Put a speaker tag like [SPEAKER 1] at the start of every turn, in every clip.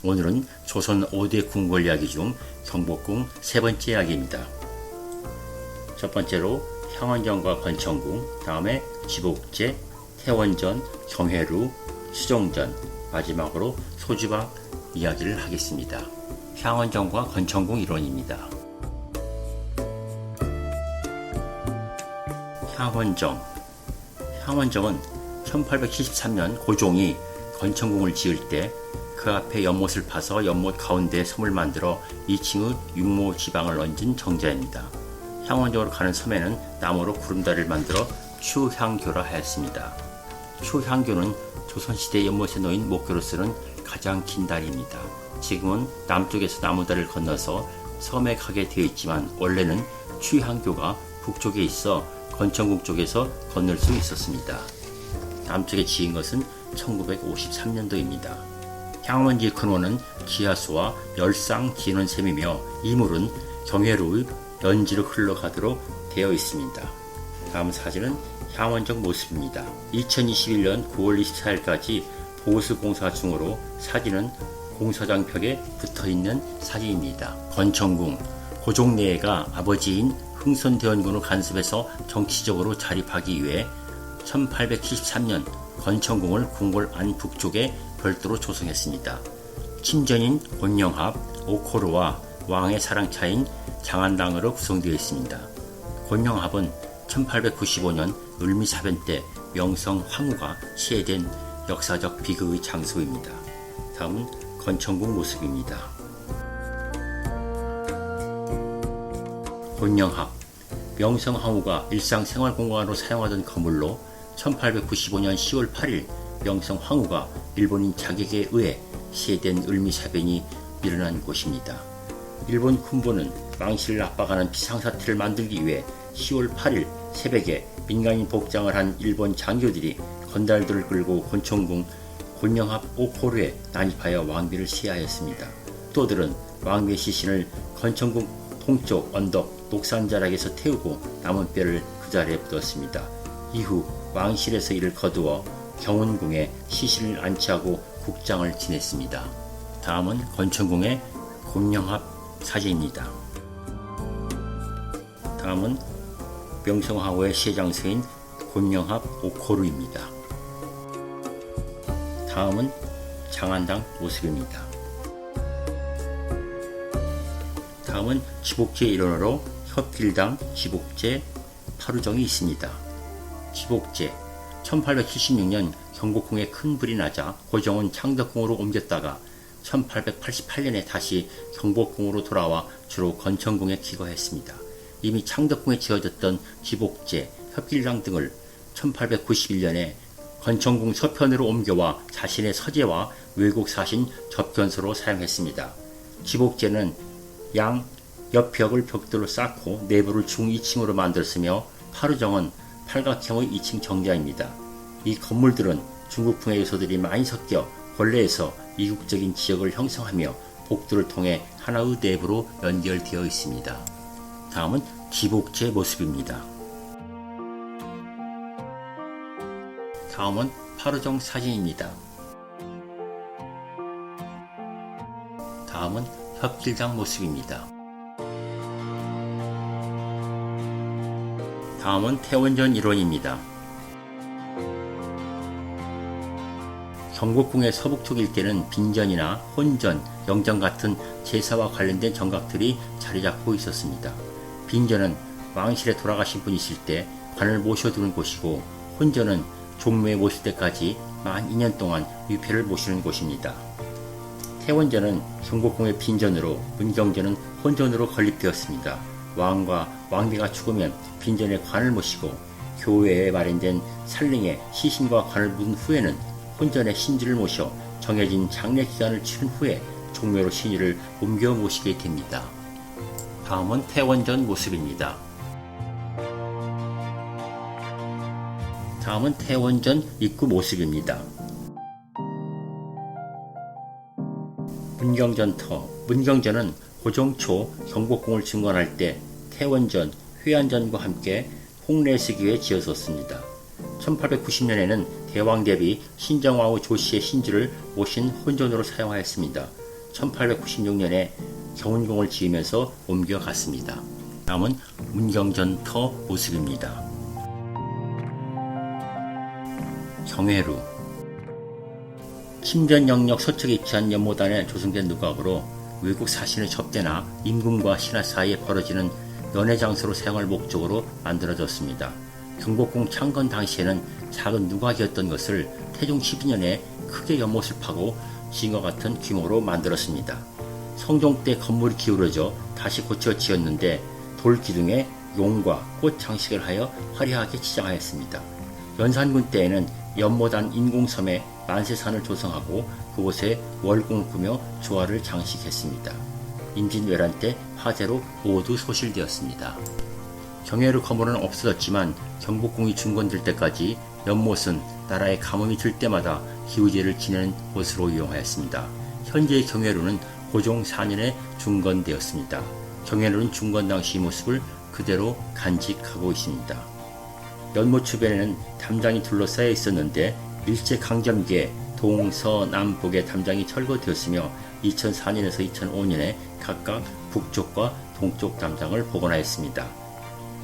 [SPEAKER 1] 오늘은 조선 5대 궁궐 이야기 중 경복궁 세 번째 이야기입니다. 첫 번째로 향원전과 건천궁, 다음에 지복제, 태원전, 경회루, 수종전, 마지막으로 소주박 이야기를 하겠습니다. 향원전과 건천궁 이론입니다. 향원정은 1873년 고종이 건천궁을 지을 때 그 앞에 연못을 파서 연못 가운데 섬을 만들어 2층의 육모 지방을 얹은 정자입니다. 향원정으로 가는 섬에는 나무로 구름다리를 만들어 추향교라 하였습니다. 추향교는 조선시대 연못에 놓인 목교로 쓰는 가장 긴 다리입니다. 지금은 남쪽에서 나무다리를 건너서 섬에 가게 되어 있지만 원래는 추향교가 북쪽에 있어 건천궁 쪽에서 건널 수 있었습니다. 남쪽에 지은 것은 1953년도입니다. 향원지의 근원은 지하수와 열상 지는 셈이며 이물은 경회루의 연지로 흘러가도록 되어 있습니다. 다음 사진은 향원정 모습입니다. 2021년 9월 24일까지 보수공사 중으로 사진은 공사장 벽에 붙어있는 사진입니다. 건천궁, 고종내애가 아버지인 흥선대원군을 간섭해서 정치적으로 자립하기 위해 1873년 건천궁을 궁궐 안 북쪽에 별도로 조성했습니다. 친전인 곤영합, 오코르와 왕의 사랑차인 장안당으로 구성되어 있습니다. 곤영합은 1895년 을미사변 때 명성 황후가 시해된 역사적 비극의 장소입니다. 다음은 건천궁 모습입니다. 곤영합, 명성 황후가 일상생활공간으로 사용하던 건물로 1895년 10월 8일 명성 황후가 일본인 자객에 의해 시해된 을미사변이 일어난 곳입니다. 일본 군부는 망실을 압박하는 비상사태를 만들기 위해 10월 8일 새벽에 민간인 복장을 한 일본 장교들이 건달들을 끌고 건천궁 곤영합 오코르에 난입하여 왕비를 시해하였습니다. 또들은 왕비의 시신을 건천궁 동쪽 언덕 녹산자락에서 태우고 남은 뼈를 그 자리에 묻었습니다. 이후 왕실에서 이를 거두어 경운궁에 시신을 안치하고 국장을 지냈습니다. 다음은 건천궁의 곤영합 사진입니다. 다음은 명성황후의 시해장소인 곤영합 오코르입니다. 다음은 장안당 모습입니다. 다음은 지복제 일원으로 협길당, 지복제, 파루정이 있습니다. 지복제 1876년 경복궁에 큰 불이 나자 고종은 창덕궁으로 옮겼다가 1888년에 다시 경복궁으로 돌아와 주로 건천궁에 기거했습니다. 이미 창덕궁에 지어졌던 지복제, 협길당 등을 1891년에 건천궁 서편으로 옮겨와 자신의 서재와 외국 사신 접견소로 사용했습니다. 지복제는 양 옆벽을 벽돌로 쌓고 내부를 중 2층으로 만들었으며 파루정은 팔각형의 2층 정자입니다. 이 건물들은 중국풍의 요소들이 많이 섞여 본래에서 이국적인 지역을 형성하며 복도를 통해 하나의 내부로 연결되어 있습니다. 다음은 지복제 모습입니다. 다음은 파루정 사진입니다. 다음은 협길당 모습입니다. 다음은 태원전 일원입니다. 경복궁의 서북쪽 일대는 빈전이나 혼전, 영전 같은 제사와 관련된 정각들이 자리잡고 있었습니다. 빈전은 왕실에 돌아가신 분이 있을 때 관을 모셔두는 곳이고 혼전은 종묘에 모실 때까지 만 2년 동안 위패를 모시는 곳입니다. 태원전은 경복궁의 빈전으로 문경전은 혼전으로 건립되었습니다. 왕과 왕비가 죽으면 빈전에 관을 모시고 교회에 마련된 살릉에 시신과 관을 묻은 후에는 혼전에 신주를 모셔 정해진 장례 기간을 치른 후에 종묘로 신유를 옮겨 모시게 됩니다. 다음은 태원전 모습입니다. 다음은 태원전 입구 모습입니다. 문경전터, 문경전은 고종 초 경복궁을 증건할 때 태원전, 회안전과 함께 홍례쓰기 위해 지어졌습니다. 1890년에는 대왕 대비 신정왕후 조씨의 신주를 모신 혼전으로 사용하였습니다. 1896년에 경운궁을 지으면서 옮겨갔습니다. 다음은 문경전터 모습입니다. 경회루 침전 영역 서쪽에 위치한 연못안에 조성된 누각으로 외국 사신의 접대나 임금과 신하 사이에 벌어지는 연회 장소로 사용할 목적으로 만들어졌습니다. 경복궁 창건 당시에는 작은 누각이었던 것을 태종 12년에 크게 연못을 파고 지금과 같은 규모로 만들었습니다. 성종 때 건물이 기울어져 다시 고쳐 지었는데 돌 기둥에 용과 꽃 장식을 하여 화려하게 치장하였습니다. 연산군 때에는 연못안 인공섬에 만세산을 조성하고 그곳에 월궁을 꾸며 조화를 장식했습니다. 임진왜란 때 화재로 모두 소실되었습니다. 경회루 건물은 없어졌지만 경복궁이 중건될 때까지 연못은 나라의 가뭄이 들 때마다 기우제를 지내는 곳으로 이용하였습니다. 현재의 경회루는 고종 4년에 중건되었습니다. 경회루는 중건 당시 모습을 그대로 간직하고 있습니다. 연못 주변에는 담장이 둘러싸여 있었는데 일제강점기에 동서남북의 담장이 철거되었으며 2004년에서 2005년에 각각 북쪽과 동쪽 담장을 복원하였습니다.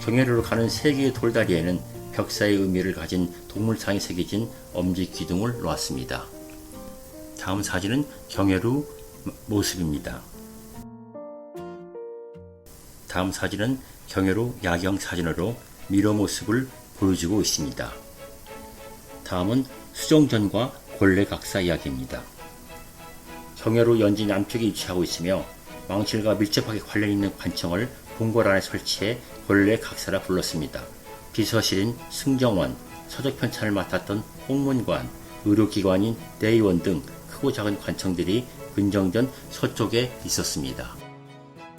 [SPEAKER 1] 경회루로 가는 3개의 돌다리에는 벽사의 의미를 가진 동물상이 새겨진 엄지 기둥을 놓았습니다. 다음 사진은 경회루 모습입니다. 다음 사진은 경회루 야경 사진으로 미러 모습을 보여주고 있습니다. 다음은 수정전과 골례각사 이야기입니다. 경회루 연지 남쪽에 위치하고 있으며 왕실과 밀접하게 관련 있는 관청을 궁궐 안에 설치해 골례각사라 불렀습니다. 비서실인 승정원, 서적 편찬을 맡았던 홍문관, 의료기관인 내의원 등 크고 작은 관청들이 근정전 서쪽에 있었습니다.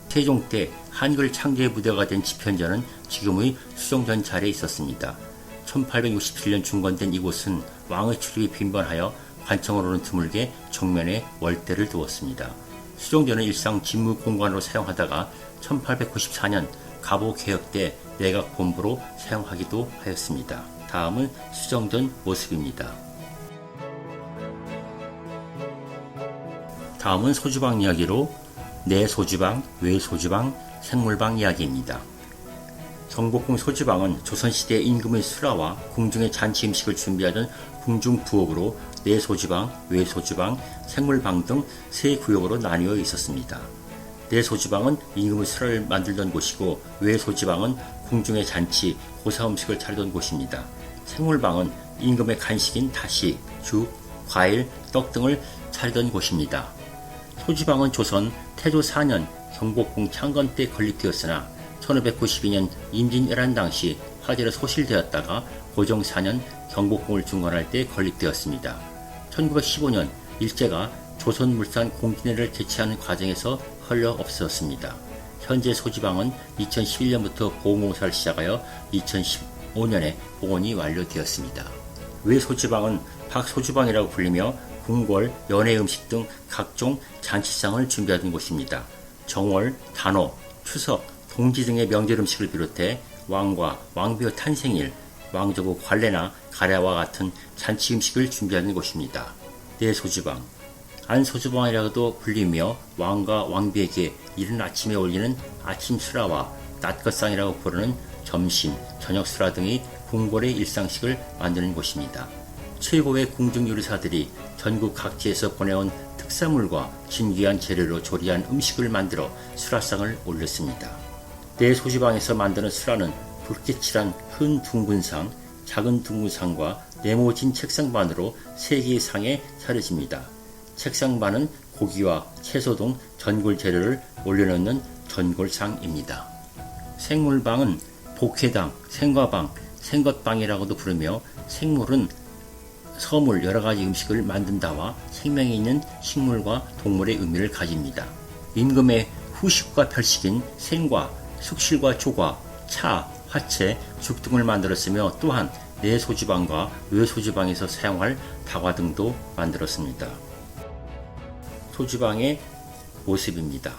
[SPEAKER 1] 세종 때 한글 창조의 무대가 된 집현전은 지금의 수정전 자리에 있었습니다. 1867년 중건된 이곳은 왕의 출입이 빈번하여 관청으로는 드물게 정면에 월대를 두었습니다. 수정전은 일상 집무 공간으로 사용하다가 1894년 가보개혁 때 내각 본부로 사용하기도 하였습니다. 다음은 수정전 모습입니다. 다음은 소주방 이야기로 내소주방, 외소주방, 생물방 이야기입니다. 경복궁 소주방은 조선시대 임금의 수라와 궁중의 잔치 음식을 준비하던 궁중 부엌으로 내소주방, 외소주방, 생물방 등 3구역으로 나뉘어 있었습니다. 내소주방은 임금의 수라를 만들던 곳이고 외소주방은 궁중의 잔치, 고사 음식을 차리던 곳입니다. 생물방은 임금의 간식인 다시, 죽, 과일, 떡 등을 차리던 곳입니다. 소주방은 조선 태조 4년 경복궁 창건 때 건립되었으나 1592년 임진왜란 당시 화재로 소실되었다가 고종 4년 경복궁을 중건할 때 건립되었습니다. 1915년 일제가 조선물산 공진회를 개최하는 과정에서 헐려 없어졌습니다. 현재 소주방은 2011년부터 보호공사를 시작하여 2015년에 복원이 완료되었습니다. 외소주방은 박소주방이라고 불리며 궁궐, 연회 음식 등 각종 잔치상을 준비하던 곳입니다. 정월, 단오, 추석, 동지 등의 명절 음식을 비롯해 왕과 왕비의 탄생일, 왕조국 관례나 가랴와 같은 잔치 음식을 준비하는 곳입니다. 내소주방, 안소주방이라고도 불리며 왕과 왕비에게 이른 아침에 올리는 아침 수라와 낮것상이라고 부르는 점심, 저녁 수라 등이 궁궐의 일상식을 만드는 곳입니다. 최고의 궁중 요리사들이 전국 각지에서 보내온 특산물과 진귀한 재료로 조리한 음식을 만들어 수라상을 올렸습니다. 내소주방에서 만드는 수라는 붉게 칠한 큰 둥근상, 작은 둥근상과 네모진 책상반으로 3개의 상에 차려집니다. 책상반은 고기와 채소 등 전골 재료를 올려놓는 전골상입니다. 생물방은 복회당, 생과방, 생것방이라고도 부르며 생물은 서물 여러가지 음식을 만든다와 생명이 있는 식물과 동물의 의미를 가집니다. 임금의 후식과 별식인 생과, 숙실과 조과, 차, 화채, 죽 등을 만들었으며 또한 내소주방과 외소주방에서 사용할 다과 등도 만들었습니다. 소주방의 모습입니다.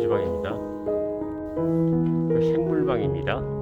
[SPEAKER 1] 주방입니다. 생물방입니다.